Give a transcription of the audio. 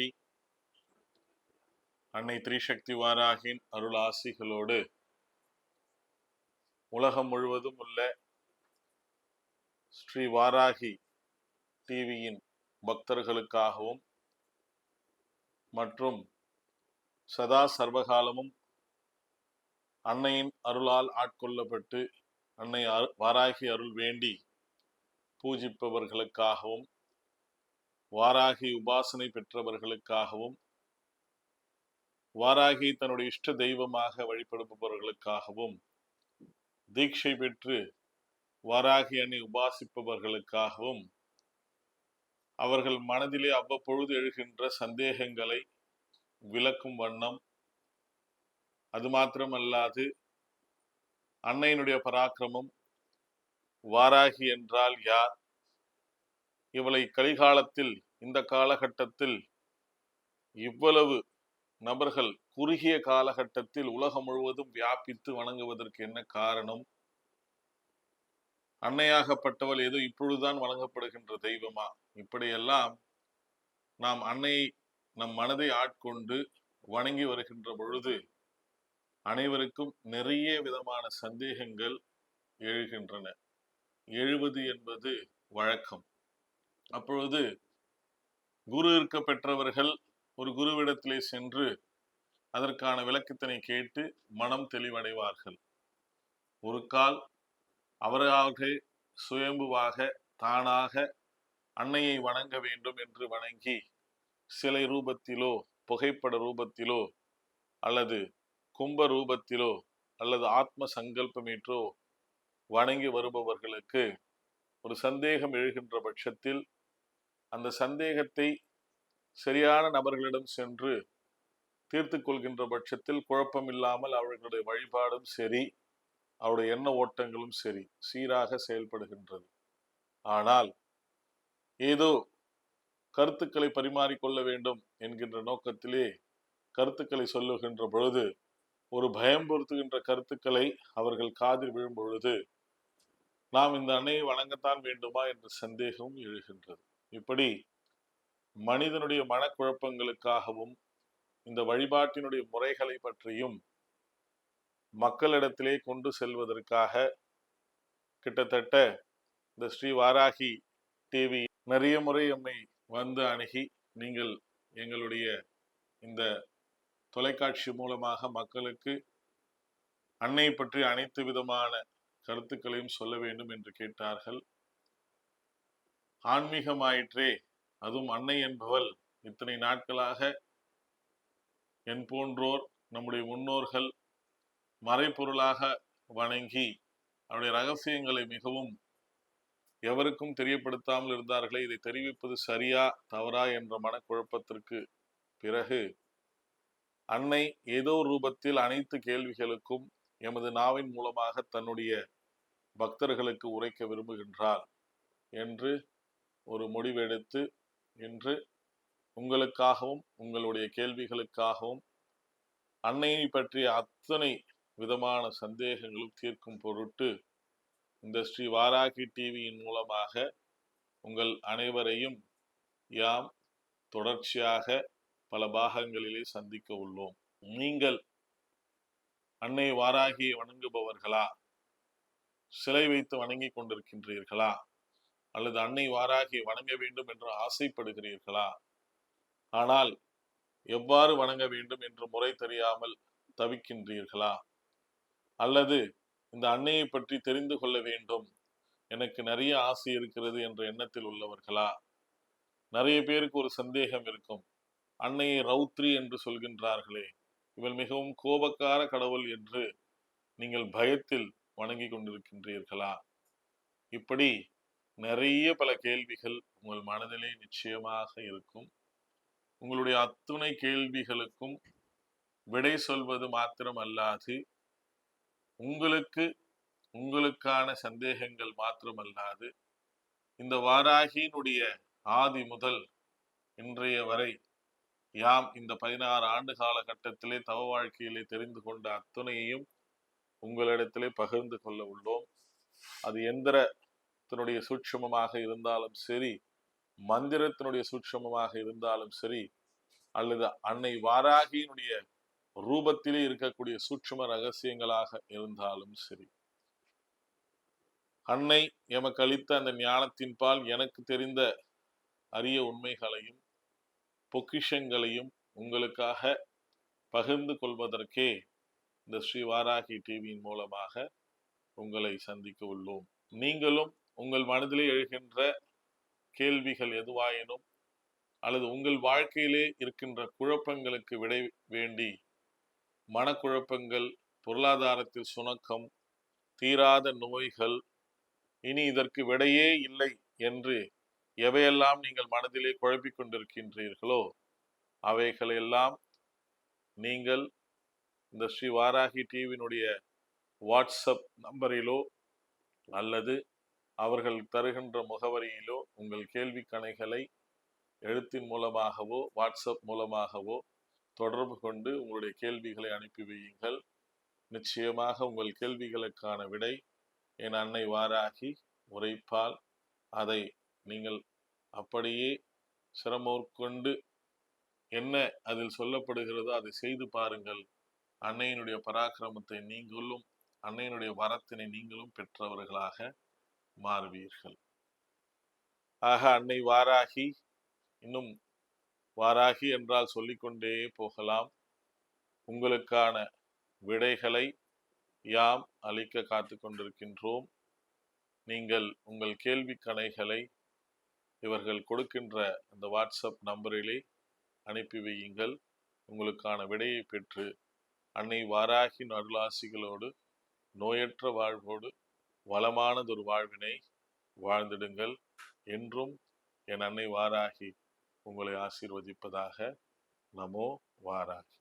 வாராகி அன்னை திரிசக்தி வாராகியின் அருள் ஆசிகளோடு உலகம் முழுவதும் உள்ள ஸ்ரீ வாராகி டிவியின் பக்தர்களுக்காகவும் மற்றும் சதா சர்வகாலமும் அன்னையின் அருளால் ஆட்கொள்ளப்பட்டு அன்னை வாராகி அருள் வேண்டி பூஜிப்பவர்களுக்காகவும் வாராகி உபாசனை பெற்றவர்களுக்காகவும் வாராகி தன்னுடைய இஷ்ட தெய்வமாக வழிபடுபவர்களுக்காகவும் தீட்சை பெற்று வாராகி அன்னை உபாசிப்பவர்களுக்காகவும் அவர்கள் மனதிலே அவ்வப்பொழுது எழுகின்ற சந்தேகங்களை விளக்கும் வண்ணம், அது மாத்திரமல்லாது அன்னையினுடைய பராக்கிரமம், வாராகி என்றால் யார், இவளை கலிகாலத்தில் இந்த காலகட்டத்தில் இவ்வளவு நபர்கள் குறுகிய காலகட்டத்தில் உலகம் முழுவதும் வியாபித்து வணங்குவதற்கு என்ன காரணம், அன்னையாகப்பட்டவள் ஏதோ இப்பொழுதுதான் வணங்கப்படுகின்ற தெய்வமா, இப்படியெல்லாம் நாம் அன்னையை நம் மனதை ஆட்கொண்டு வணங்கி வருகின்ற பொழுது அனைவருக்கும் நிறைய விதமான சந்தேகங்கள் எழுகின்றன. எழுவது என்பது வழக்கம். அப்பொழுது குரு இருக்க பெற்றவர்கள் ஒரு குருவிடத்திலே சென்று அதற்கான விளக்கத்தினை கேட்டு மனம் தெளிவடைவார்கள். ஒரு கால் அவராக சுயம்புவாக தானாக அன்னையை வணங்க வேண்டும் என்று வணங்கி சிலை ரூபத்திலோ புகைப்பட ரூபத்திலோ அல்லது கும்ப ரூபத்திலோ அல்லது ஆத்ம சங்கல்பமேற்றோ வணங்கி வருபவர்களுக்கு ஒரு சந்தேகம் எழுகின்ற பட்சத்தில் அந்த சந்தேகத்தை சரியான நபர்களிடம் சென்று தீர்த்து கொள்கின்ற பட்சத்தில் குழப்பம் இல்லாமல் அவர்களுடைய வழிபாடும் சரி, அவருடைய எண்ண ஓட்டங்களும் சரி சீராக செயல்படுகின்றது. ஆனால் ஏதோ கருத்துக்களை பரிமாறிக்கொள்ள வேண்டும் என்கின்ற நோக்கத்திலே கருத்துக்களை சொல்லுகின்ற பொழுது ஒரு பயம் பொருத்துகின்ற கருத்துக்களை அவர்கள் காதில் விழும் பொழுது நாம் இந்த அன்னையை வணங்கத்தான் வேண்டுமா என்ற சந்தேகம் எழுகின்றது. இப்படி மனிதனுடைய மனக்குழப்பங்களுக்காகவும் இந்த வழிபாட்டினுடைய முறைகளை பற்றியும் மக்களிடத்திலே கொண்டு செல்வதற்காக கிட்டத்தட்ட இந்த ஸ்ரீ வாராகி டிவி நிறைய முறை எம்மை வந்து அணுகி நீங்கள் எங்களுடைய இந்த தொலைக்காட்சி மூலமாக மக்களுக்கு அன்னை பற்றி அனைத்து விதமான கருத்துக்களையும் சொல்ல வேண்டும் என்று கேட்டார்கள். ஆன்மீகமாயிற்றே, அதுவும் அன்னை என்பவள் இத்தனை நாட்களாக என் போன்றோர் நம்முடைய முன்னோர்கள் மறைபொருளாக வணங்கி அவருடைய ரகசியங்களை மிகவும் எவருக்கும் தெரியப்படுத்தாமல் இருந்தார்களே, இதை தெரிவிப்பது சரியா தவறா என்ற மனக்குழப்பத்திற்கு பிறகு அன்னை ஏதோ ரூபத்தில் அனைத்து கேள்விகளுக்கும் எமது நாவின் மூலமாக தன்னுடைய பக்தர்களுக்கு உரைக்க விரும்புகின்றார் என்று ஒரு முடிவெடுத்து இன்று உங்களுக்காகவும் உங்களுடைய கேள்விகளுக்காகவும் அன்னையை பற்றிய அத்தனை விதமான சந்தேகங்களும் தீர்க்கும் பொருட்டு இந்த ஸ்ரீ வாராகி டிவியின் மூலமாக உங்கள் அனைவரையும் யாம் தொடர்ச்சியாக பல பாகங்களிலே சந்திக்க உள்ளோம். நீங்கள் அன்னை வாராகியை வணங்குபவர்களா, சிலை வைத்து வணங்கி கொண்டிருக்கின்றீர்களா, அல்லது அன்னை வாராகியை வணங்க வேண்டும் என்று ஆசைப்படுகிறீர்களா, ஆனால் எவ்வாறு வணங்க வேண்டும் என்று முறை தெரியாமல் தவிக்கின்றீர்களா, அல்லது இந்த அன்னையை பற்றி தெரிந்து கொள்ள வேண்டும், எனக்கு நிறைய ஆசை இருக்கிறது என்ற எண்ணத்தில் உள்ளவர்களா? நிறைய பேருக்கு ஒரு சந்தேகம் இருக்கும், அன்னையை ரௌத்ரி என்று சொல்கின்றார்களே, இவள் மிகவும் கோபக்கார கடவுள் என்று நீங்கள் பயத்தில் வணங்கி கொண்டிருக்கின்றீர்களா? இப்படி நிறைய பல கேள்விகள் உங்கள் மனதிலே நிச்சயமாக இருக்கும். உங்களுடைய அத்துணை கேள்விகளுக்கும் விடை சொல்வது மாத்திரம் அல்லாது, உங்களுக்கான சந்தேகங்கள் மாத்திரமல்லாது, இந்த வாராகியினுடைய ஆதி முதல் இன்றைய வரை யாம் இந்த 16 ஆண்டு காலகட்டத்திலே தவ வாழ்க்கையிலே தெரிந்து கொண்ட அத்துணையையும் உங்களிடத்திலே பகிர்ந்து கொள்ள உள்ளோம். அது எந்திரத்தினுடைய சூட்சுமமாக இருந்தாலும் சரி, மந்திரத்தினுடைய சூட்சுமமாக இருந்தாலும் சரி, அல்லது அன்னை வாராகியினுடைய ரூபத்திலே இருக்கக்கூடிய சூட்சும ரகசியங்களாக இருந்தாலும் சரி, அன்னை எமக்கு அளித்த அந்த ஞானத்தின் பால் எனக்கு தெரிந்த அரிய உண்மைகளையும் பொக்கிஷங்களையும் உங்களுக்காக பகிர்ந்து கொள்வதற்கே இந்த ஸ்ரீ வாராகி டிவியின் மூலமாக உங்களை சந்திக்க உள்ளோம். நீங்களும் உங்கள் மனதிலே எழுகின்ற கேள்விகள் எதுவாயினும் அல்லது உங்கள் வாழ்க்கையிலே இருக்கின்ற குழப்பங்களுக்கு விடை வேண்டி, மனக்குழப்பங்கள், பொருளாதாரத்தில் சுணக்கம், தீராத நோய்கள், இனி இதற்கு விடையே இல்லை என்று எவையெல்லாம் நீங்கள் மனதிலே குழப்பிக் கொண்டிருக்கின்றீர்களோ அவைகளெல்லாம் நீங்கள் இந்த ஸ்ரீ வாராகி டிவியினுடைய வாட்ஸ்அப் நம்பரிலோ அல்லது அவர்கள் தருகின்ற முகவரியிலோ உங்கள் கேள்வி கணைகளை எழுத்தின் மூலமாகவோ வாட்ஸ்அப் மூலமாகவோ தொடர்பு கொண்டு உங்களுடைய கேள்விகளை அனுப்பி வையுங்கள். நிச்சயமாக உங்கள் கேள்விகளுக்கான விடை என் அன்னை வாராகி உரைப்பால். அதை நீங்கள் அப்படியே சிரமோற்கொண்டு என்ன அதில் சொல்லப்படுகிறதோ அதை செய்து பாருங்கள். அன்னையினுடைய பராக்கிரமத்தை நீங்களும் அன்னையினுடைய வரத்தினை நீங்களும் பெற்றவர்களாக மாறுவீர்கள். ஆக அன்னை வாராகி, இன்னும் வாராகி என்றால் சொல்லிக்கொண்டே போகலாம். உங்களுக்கான விடைகளை யாம் அளிக்க காத்து கொண்டிருக்கின்றோம். நீங்கள் உங்கள் கேள்வி கணைகளை இவர்கள் கொடுக்கின்ற அந்த வாட்ஸ்அப் நம்பரிலே அனுப்பி வையுங்கள். உங்களுக்கான விடையை பெற்று அன்னை வாராகின் அருளாசிகளோடு நோயற்ற வாழ்வோடு வளமானதொரு வாழ்வினை வாழ்ந்திடுங்கள். என்றும் என் அன்னை வாராகி உங்களை ஆசீர்வதிப்பதாக. நமோ வாராகி.